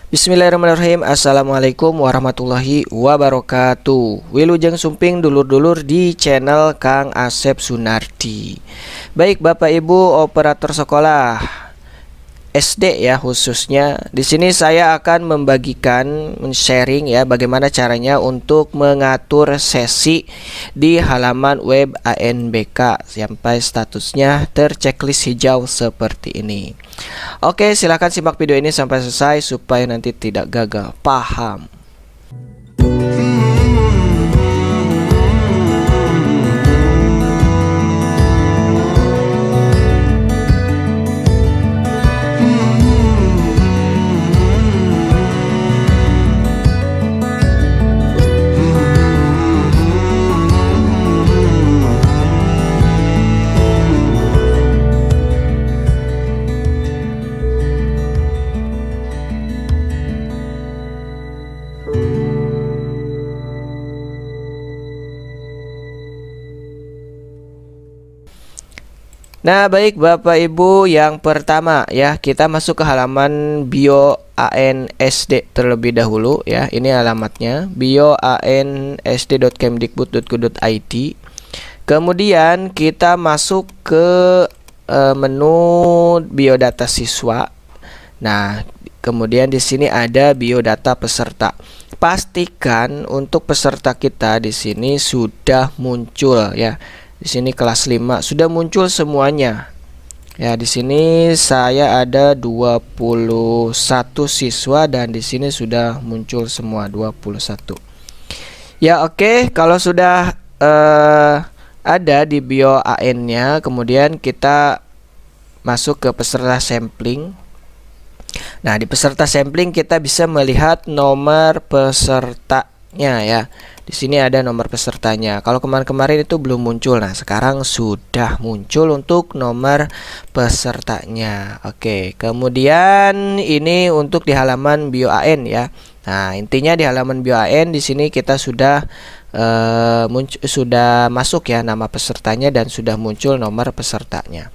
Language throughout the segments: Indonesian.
Bismillahirrahmanirrahim. Assalamualaikum warahmatullahi wabarakatuh. Wilujeng sumping dulur-dulur di channel Kang Asep Sunardi. Baik Bapak Ibu operator sekolah SD ya khususnya. Di sini saya akan membagikan, sharing ya bagaimana caranya untuk mengatur sesi di halaman web ANBK sampai statusnya terchecklist hijau seperti ini. Oke, silahkan simak video ini sampai selesai supaya nanti tidak gagal paham. Nah, baik Bapak Ibu, yang pertama ya, kita masuk ke halaman bio ANSD terlebih dahulu ya. Ini alamatnya bioansd.kemdikbud.go.id. Kemudian kita masuk ke menu biodata siswa. Nah, kemudian di sini ada biodata peserta. Pastikan untuk peserta kita di sini sudah muncul ya. Di sini kelas 5 sudah muncul semuanya. Ya, di sini saya ada 21 siswa dan di sini sudah muncul semua 21. Ya, oke, kalau sudah ada di bio AN-nya, kemudian kita masuk ke peserta sampling. Nah, di peserta sampling kita bisa melihat nomor pesertanya ya. Di sini ada nomor pesertanya. Kalau kemarin-kemarin itu belum muncul. Nah, sekarang sudah muncul untuk nomor pesertanya. Oke, kemudian ini untuk di halaman bio AN ya. Nah, intinya di halaman bio AN di sini kita sudah sudah masuk ya nama pesertanya dan sudah muncul nomor pesertanya.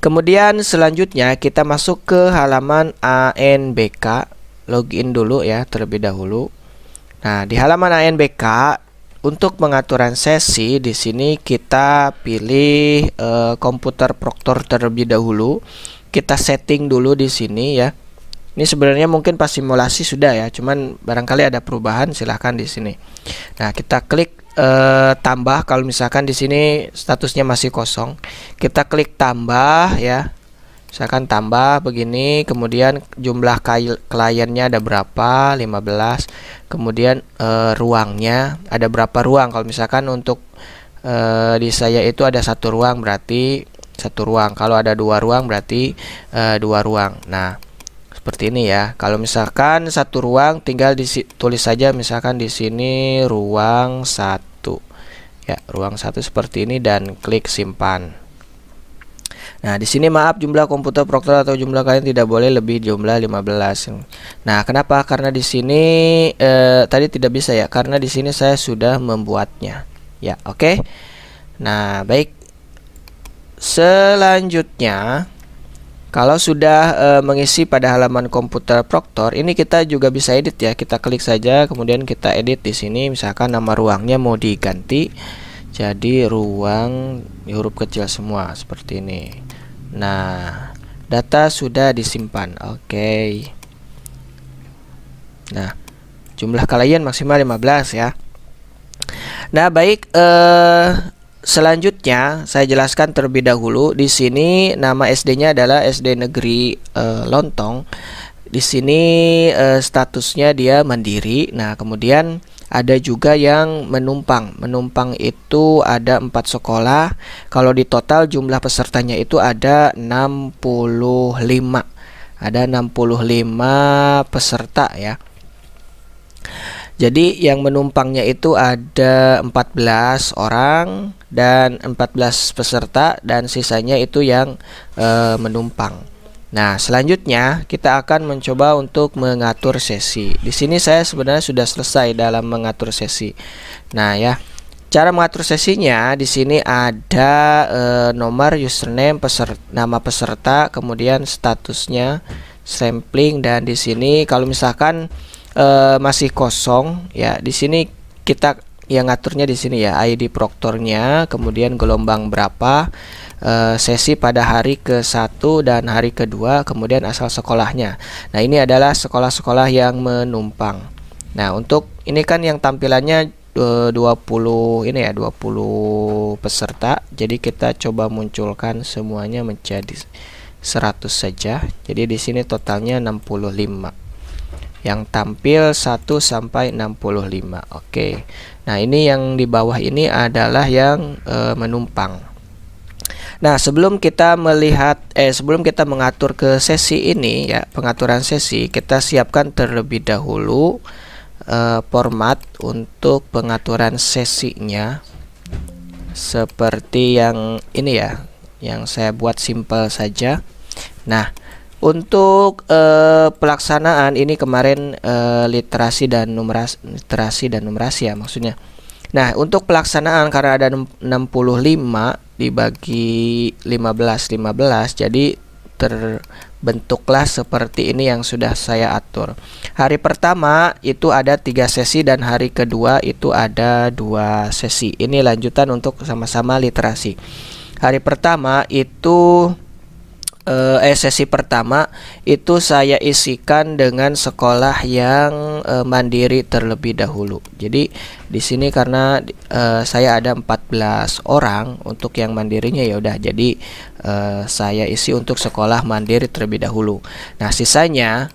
Kemudian selanjutnya kita masuk ke halaman ANBK. Login dulu ya terlebih dahulu. Nah, di halaman ANBK untuk pengaturan sesi di sini kita pilih komputer proktor terlebih dahulu. Kita setting dulu di sini ya. Ini sebenarnya mungkin pas simulasi sudah ya, cuman barangkali ada perubahan, silahkan di sini. Nah, kita klik tambah kalau misalkan di sini statusnya masih kosong. Kita klik tambah ya. Misalkan tambah begini, kemudian jumlah kliennya ada berapa, 15. Kemudian ruangnya ada berapa ruang. Kalau misalkan untuk di saya itu ada satu ruang, berarti satu ruang. Kalau ada dua ruang berarti dua ruang. Nah, seperti ini ya. Kalau misalkan satu ruang tinggal ditulis saja misalkan di sini ruang 1. Ya, ruang 1 seperti ini dan klik simpan. Nah, di sini maaf jumlah komputer proktor atau jumlah kalian tidak boleh lebih jumlah 15. Nah, kenapa? Karena di sini tadi tidak bisa ya, karena di sini saya sudah membuatnya. Ya, oke. Nah, baik. Selanjutnya, kalau sudah mengisi pada halaman komputer proktor, ini kita juga bisa edit ya. Kita klik saja, kemudian kita edit di sini. Misalkan nama ruangnya mau diganti jadi ruang huruf kecil semua seperti ini. Nah, data sudah disimpan. Oke. Nah, jumlah klien maksimal 15 ya. Nah, baik, selanjutnya saya jelaskan terlebih dahulu. Di sini nama SD-nya adalah SD Negeri Lontong. Di sini statusnya dia mandiri. Nah, kemudian ada juga yang menumpang. Menumpang itu ada 4 sekolah. Kalau di total jumlah pesertanya itu ada 65. Ada 65 peserta ya. Jadi yang menumpangnya itu ada 14 orang dan 14 peserta dan sisanya itu yang menumpang. Nah, selanjutnya kita akan mencoba untuk mengatur sesi. Di sini saya sebenarnya sudah selesai dalam mengatur sesi. Nah, ya. Cara mengatur sesinya di sini ada nomor username nama peserta, kemudian statusnya sampling, dan di sini kalau misalkan masih kosong ya, di sini kita yang ngaturnya di sini ya, ID proktornya, kemudian gelombang berapa, sesi pada hari ke-1 dan hari kedua, kemudian asal sekolahnya. Nah, ini adalah sekolah-sekolah yang menumpang. Nah, untuk ini kan yang tampilannya 20 ini ya, 20 peserta. Jadi kita coba munculkan semuanya menjadi 100 saja. Jadi di sini totalnya 65. Yang tampil 1 sampai 65. Oke. Nah, ini yang di bawah ini adalah yang menumpang. Nah, sebelum kita mengatur ke sesi ini ya, pengaturan sesi, kita siapkan terlebih dahulu format untuk pengaturan sesinya seperti yang ini ya, yang saya buat simple saja. Nah, untuk pelaksanaan ini kemarin literasi dan numerasi ya maksudnya. Nah, untuk pelaksanaan karena ada 65 dibagi 15, jadi terbentuklah seperti ini yang sudah saya atur. Hari pertama itu ada 3 sesi dan hari kedua itu ada 2 sesi. Ini lanjutan untuk sama-sama literasi. Hari pertama itu sesi pertama itu saya isikan dengan sekolah yang mandiri terlebih dahulu. Jadi di sini karena saya ada 14 orang untuk yang mandirinya, ya udah jadi saya isi untuk sekolah mandiri terlebih dahulu. Nah, sisanya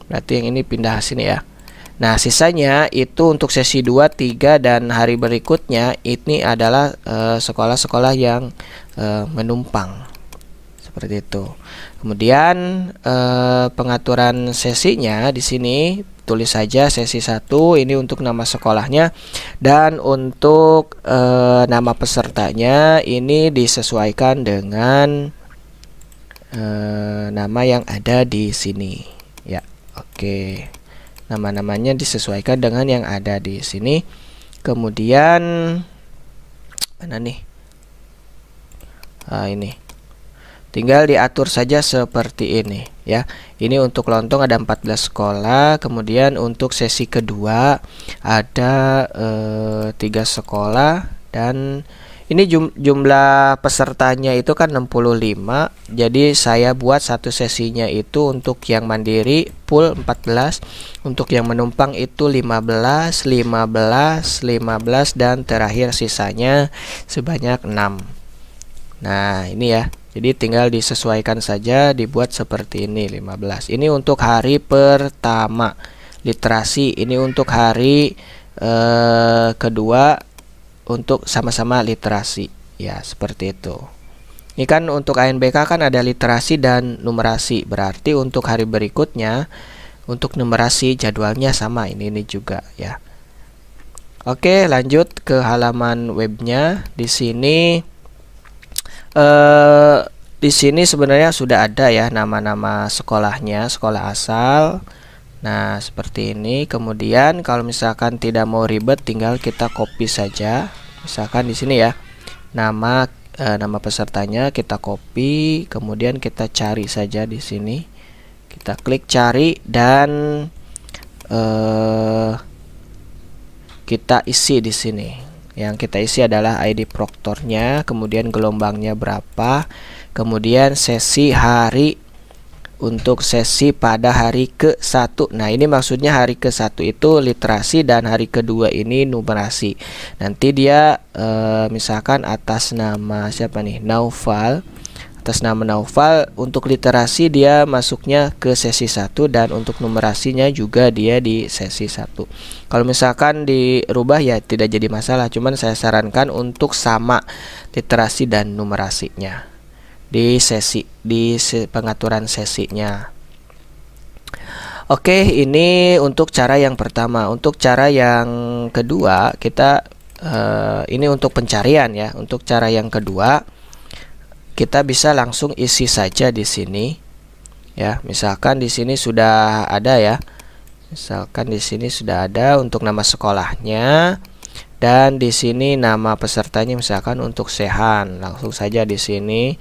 berarti yang ini pindah sini ya. Nah, sisanya itu untuk sesi 2, 3 dan hari berikutnya ini adalah sekolah-sekolah yang menumpang. Seperti itu. Kemudian pengaturan sesinya di sini tulis saja sesi 1 ini untuk nama sekolahnya, dan untuk nama pesertanya ini disesuaikan dengan nama yang ada di sini ya. Oke. Nama-namanya disesuaikan dengan yang ada di sini. Kemudian mana nih? Ini. Tinggal diatur saja seperti ini ya. Ini untuk lontong ada 14 sekolah. Kemudian untuk sesi kedua ada 3 sekolah, dan ini jumlah pesertanya itu kan 65. Jadi saya buat satu sesinya itu untuk yang mandiri full 14, untuk yang menumpang itu 15, 15, 15 dan terakhir sisanya sebanyak 6. Nah, ini ya. Jadi tinggal disesuaikan saja, dibuat seperti ini 15. Ini untuk hari pertama literasi, ini untuk hari kedua untuk sama-sama literasi ya, seperti itu. Ini kan untuk ANBK kan ada literasi dan numerasi, berarti untuk hari berikutnya untuk numerasi jadwalnya sama, ini juga ya. Oke, lanjut ke halaman webnya. Di sini sebenarnya sudah ada ya nama-nama sekolahnya, sekolah asal. Nah, seperti ini. Kemudian kalau misalkan tidak mau ribet, tinggal kita copy saja. Misalkan di sini ya, nama pesertanya kita copy, kemudian kita cari saja di sini. Kita klik cari dan kita isi di sini. Yang kita isi adalah ID proktornya, kemudian gelombangnya berapa, kemudian sesi hari untuk sesi pada hari ke-1. Nah, ini maksudnya hari ke-1 itu literasi dan hari kedua ini numerasi. Nanti dia misalkan atas nama siapa nih? Naufal. Atas nama Naufal untuk literasi dia masuknya ke sesi 1 dan untuk numerasinya juga dia di sesi 1. Kalau misalkan dirubah ya tidak jadi masalah, cuman saya sarankan untuk sama literasi dan numerasinya di pengaturan sesinya. Oke, ini untuk cara yang pertama. Untuk cara yang kedua kita ini untuk pencarian ya. Untuk cara yang kedua kita bisa langsung isi saja di sini ya. Misalkan di sini sudah ada ya. Misalkan di sini sudah ada untuk nama sekolahnya, dan di sini nama pesertanya misalkan untuk Sehan. Langsung saja di sini.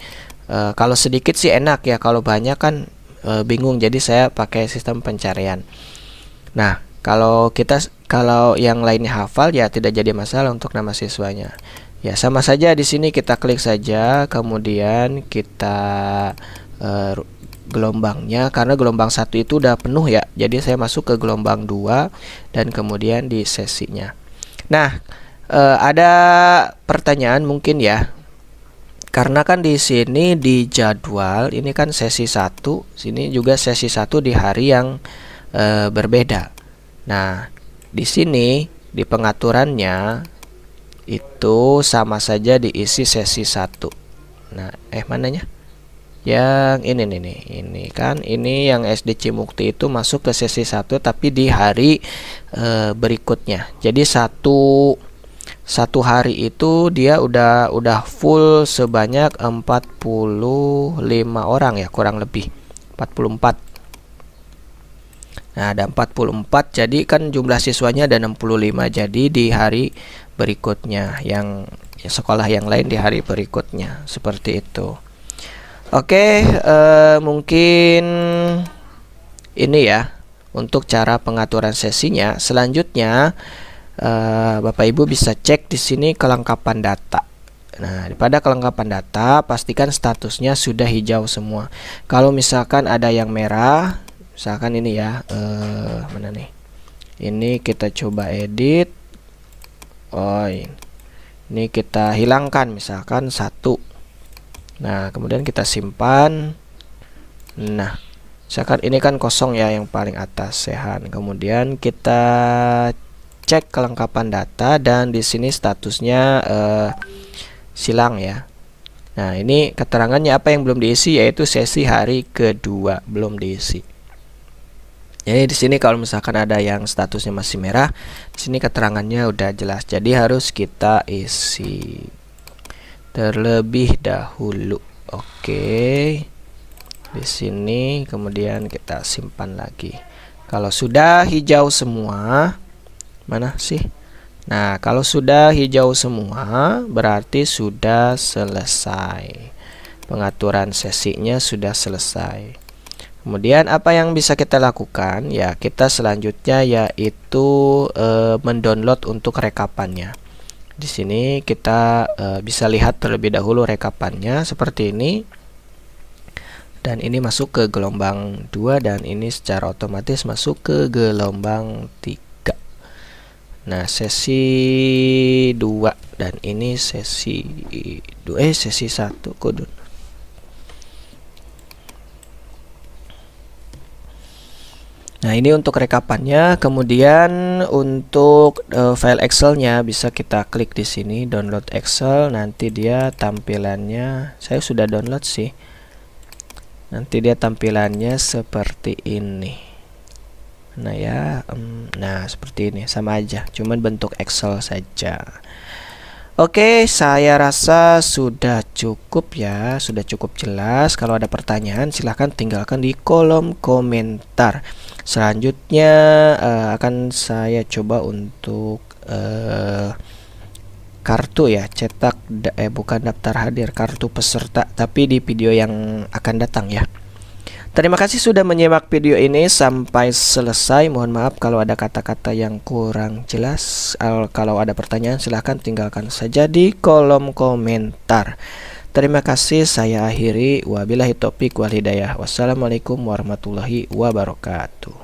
Kalau sedikit sih enak ya. Kalau banyak kan bingung, jadi saya pakai sistem pencarian. Nah, kalau yang lainnya hafal ya tidak jadi masalah untuk nama siswanya. Ya, sama saja di sini kita klik saja, kemudian kita gelombangnya, karena gelombang 1 itu udah penuh ya. Jadi saya masuk ke gelombang 2 dan kemudian di sesinya. Nah, ada pertanyaan mungkin ya. Karena kan di sini di jadwal ini kan sesi 1, sini juga sesi 1 di hari yang berbeda. Nah, di sini di pengaturannya itu sama saja diisi sesi 1. Nah, mananya? Yang ini nih, ini kan ini yang SD Cimukti itu masuk ke sesi 1 tapi di hari berikutnya. Jadi satu hari itu dia udah full sebanyak 45 orang ya, kurang lebih 44. Nah, ada 44, jadi kan jumlah siswanya ada 65. Jadi di hari berikutnya yang sekolah yang lain di hari berikutnya, seperti itu. Oke, mungkin ini ya untuk cara pengaturan sesinya. Selanjutnya Bapak Ibu bisa cek di sini kelengkapan data. Nah, pada kelengkapan data pastikan statusnya sudah hijau semua. Kalau misalkan ada yang merah, misalkan ini ya, mana nih? Ini kita coba edit. Oh, ini kita hilangkan misalkan 1. Nah, kemudian kita simpan. Nah, misalkan ini kan kosong ya, yang paling atas sehat. Kemudian kita cek kelengkapan data dan di sini statusnya silang ya. Nah, ini keterangannya apa yang belum diisi, yaitu sesi hari kedua belum diisi. Jadi di sini kalau misalkan ada yang statusnya masih merah, di sini keterangannya udah jelas. Jadi harus kita isi terlebih dahulu. Oke. Di sini kemudian kita simpan lagi. Kalau sudah hijau semua, mana sih? Nah, kalau sudah hijau semua berarti sudah selesai. Pengaturan sesinya sudah selesai. Kemudian apa yang bisa kita lakukan? Ya, kita selanjutnya yaitu mendownload untuk rekapannya. Di sini kita bisa lihat terlebih dahulu rekapannya seperti ini. Dan ini masuk ke gelombang 2 dan ini secara otomatis masuk ke gelombang 3. Nah, sesi 2 dan ini sesi 2 sesi 1 kode. Nah, ini untuk rekapannya. Kemudian untuk file Excel-nya bisa kita klik di sini download Excel. Nanti dia tampilannya, saya sudah download sih. Nanti dia tampilannya seperti ini. Nah ya, nah seperti ini, sama aja, cuman bentuk Excel saja. Oke, saya rasa sudah cukup ya, sudah cukup jelas. Kalau ada pertanyaan silahkan tinggalkan di kolom komentar. Selanjutnya akan saya coba untuk kartu ya, cetak bukan daftar hadir, kartu peserta, tapi di video yang akan datang ya. Terima kasih sudah menyimak video ini sampai selesai. Mohon maaf kalau ada kata-kata yang kurang jelas. Kalau ada pertanyaan silahkan tinggalkan saja di kolom komentar. Terima kasih, saya akhiri. Wabillahi taufiq wal hidayah. Wassalamualaikum warahmatullahi wabarakatuh.